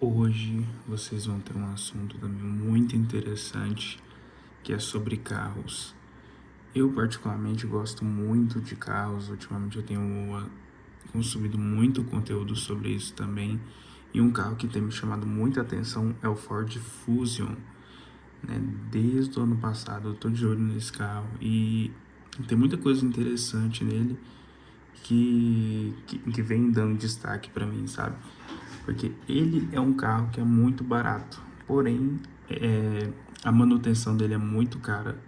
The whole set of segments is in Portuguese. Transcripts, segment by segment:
Hoje vocês vão ter um assunto também muito interessante, que é sobre carros. Eu particularmente gosto muito de carros, ultimamente eu tenho consumido muito conteúdo sobre isso também. E um carro que tem me chamado muita atenção é o Ford Fusion, né? Desde o ano passado eu tô de olho nesse carro e tem muita coisa interessante nele que vem dando destaque para mim, sabe? Porque ele é um carro que é muito barato, porém a manutenção dele é muito cara.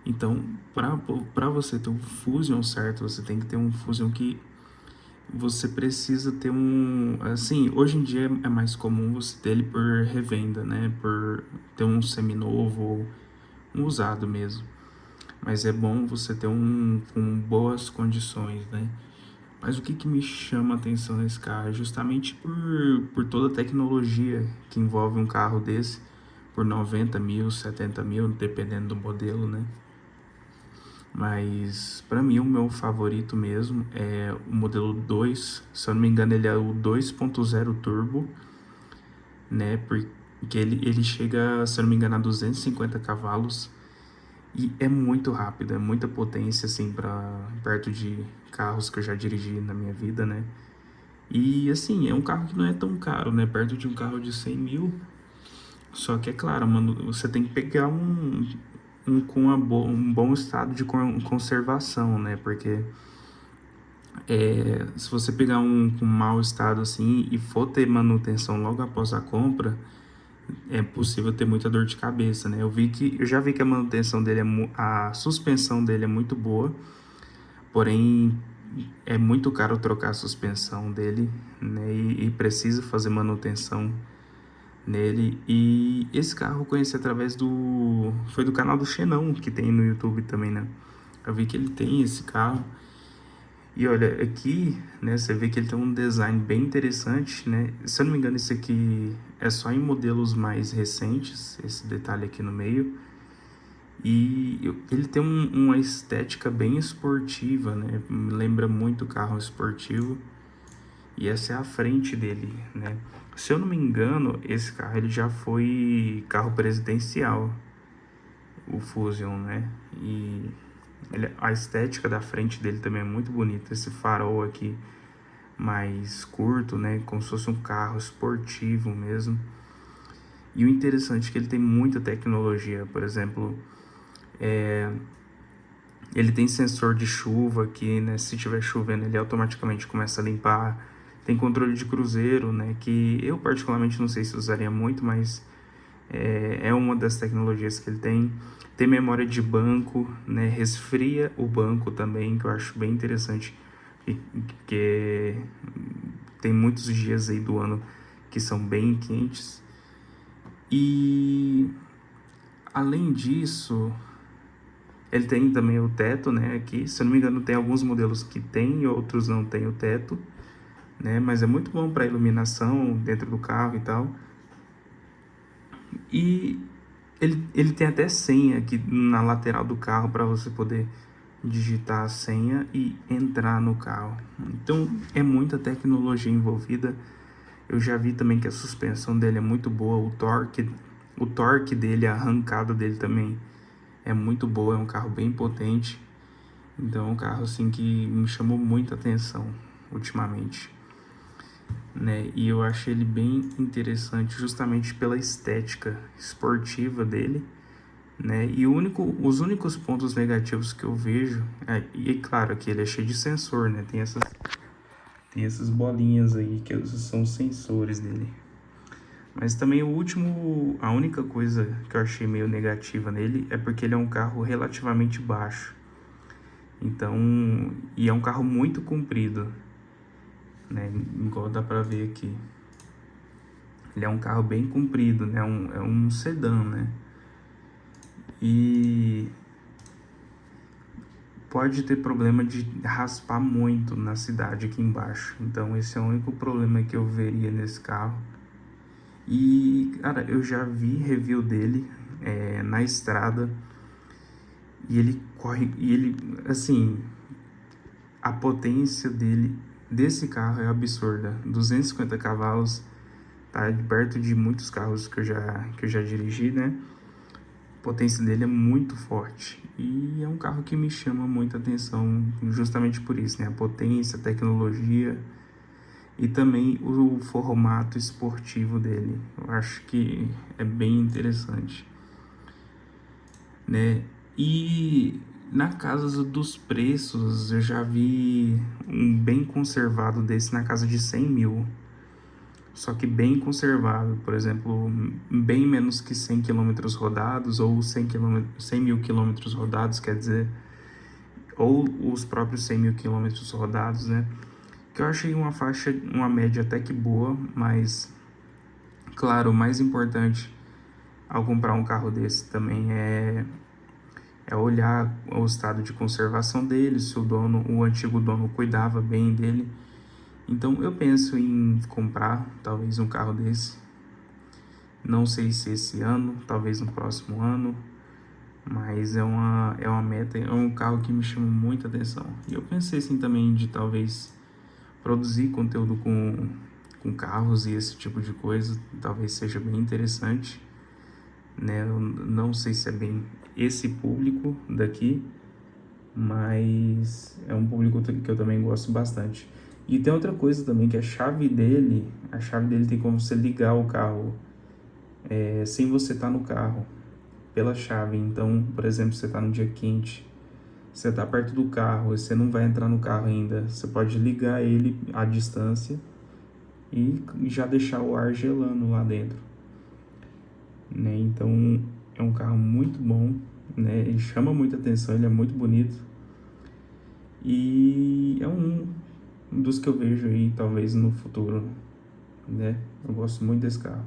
Então, para você ter um Fusion certo, você tem que ter um Fusion que você precisa ter um... Assim, hoje em dia é mais comum você ter ele por revenda, né? Por ter um seminovo ou um usado mesmo. Mas é bom você ter um com boas condições, né? Mas o que me chama a atenção nesse carro é justamente por toda a tecnologia que envolve um carro desse, por 90 mil, 70 mil, dependendo do modelo, né? Mas para mim o meu favorito mesmo é o modelo 2, se eu não me engano ele é o 2.0 Turbo, né? Porque ele chega, se eu não me engano, a 250 cavalos e é muito rápido, é muita potência assim para perto de carros que eu já dirigi na minha vida, né? E assim, é um carro que não é tão caro, né? Perto de um carro de 100 mil. Só que é claro, mano, você tem que pegar um com um bom estado de conservação, né? Porque se você pegar um com mau estado assim e for ter manutenção logo após a compra, é possível ter muita dor de cabeça, né? Eu já vi que a manutenção dele a suspensão dele é muito boa, porém é muito caro trocar a suspensão dele, né? E precisa fazer manutenção nele. E esse carro eu conheci através foi do canal do Xenão, que tem no YouTube também, né? Eu vi que ele tem esse carro. E olha, aqui, né, você vê que ele tem um design bem interessante, né? Se eu não me engano, esse aqui é só em modelos mais recentes, esse detalhe aqui no meio. E ele tem uma estética bem esportiva, né? Me lembra muito carro esportivo. E essa é a frente dele, né? Se eu não me engano, esse carro ele já foi carro presidencial, o Fusion, né? E a estética da frente dele também é muito bonita. Esse farol aqui mais curto, né? Como se fosse um carro esportivo mesmo. E o interessante é que ele tem muita tecnologia. Por exemplo, ele tem sensor de chuva aqui, né? Se estiver chovendo, ele automaticamente começa a limpar. Tem controle de cruzeiro, né? Que eu particularmente não sei se usaria muito, mas é uma das tecnologias que ele tem. Tem memória de banco, né? Resfria o banco também, que eu acho bem interessante, porque tem muitos dias aí do ano que são bem quentes. E além disso, ele tem também o teto, né? Aqui, se eu não me engano, tem alguns modelos que tem e outros não tem o teto, né? Mas é muito bom para iluminação dentro do carro e tal. E ele tem até senha aqui na lateral do carro para você poder digitar a senha e entrar no carro. Então é muita tecnologia envolvida. Eu já vi também que a suspensão dele é muito boa, o torque dele, a arrancada dele também é muito boa, é um carro bem potente. Então é um carro assim que me chamou muita atenção ultimamente, né? E eu achei ele bem interessante justamente pela estética esportiva dele, né? E os únicos pontos negativos que eu vejo e claro que ele é cheio de sensor, né? Tem essas bolinhas aí que são os sensores dele. Mas também a única coisa que eu achei meio negativa nele é porque ele é um carro relativamente baixo. Então, e é um carro muito comprido, né? Igual dá pra ver aqui. Ele é um carro bem comprido, né? É um sedã, né? E pode ter problema de raspar muito na cidade aqui embaixo. Então esse é o único problema que eu veria nesse carro. E, cara, eu já vi review dele na estrada. E ele corre. E ele, assim, a potência desse carro é absurda. 250 cavalos tá perto de muitos carros que eu já dirigi, né? A potência dele é muito forte e é um carro que me chama muita atenção justamente por isso, né? A potência, a tecnologia e também o formato esportivo dele. Eu acho que é bem interessante, né? E na casa dos preços, eu já vi um bem conservado desse na casa de 100 mil. Só que bem conservado, por exemplo, bem menos que 100 quilômetros rodados ou 100 mil quilômetros rodados, quer dizer, ou os próprios 100 mil quilômetros rodados, né? Que eu achei uma faixa, uma média até que boa, mas, claro, o mais importante ao comprar um carro desse também é olhar o estado de conservação dele, se o antigo dono cuidava bem dele. Então eu penso em comprar talvez um carro desse. Não sei se esse ano, talvez no próximo ano, mas é uma meta, é um carro que me chama muita atenção. E eu pensei assim também de talvez produzir conteúdo com carros e esse tipo de coisa, talvez seja bem interessante, né? Eu não sei se é bem esse público daqui, mas é um público que eu também gosto bastante. E tem outra coisa também, que a chave dele tem como você ligar o carro sem você estar no carro, pela chave. Então, por exemplo, você está no dia quente, você está perto do carro, você não vai entrar no carro ainda, você pode ligar ele à distância e já deixar o ar gelando lá dentro, né? Então, é um carro muito bom, né? Ele chama muita atenção, ele é muito bonito e é um dos que eu vejo aí talvez no futuro, né? Eu gosto muito desse carro.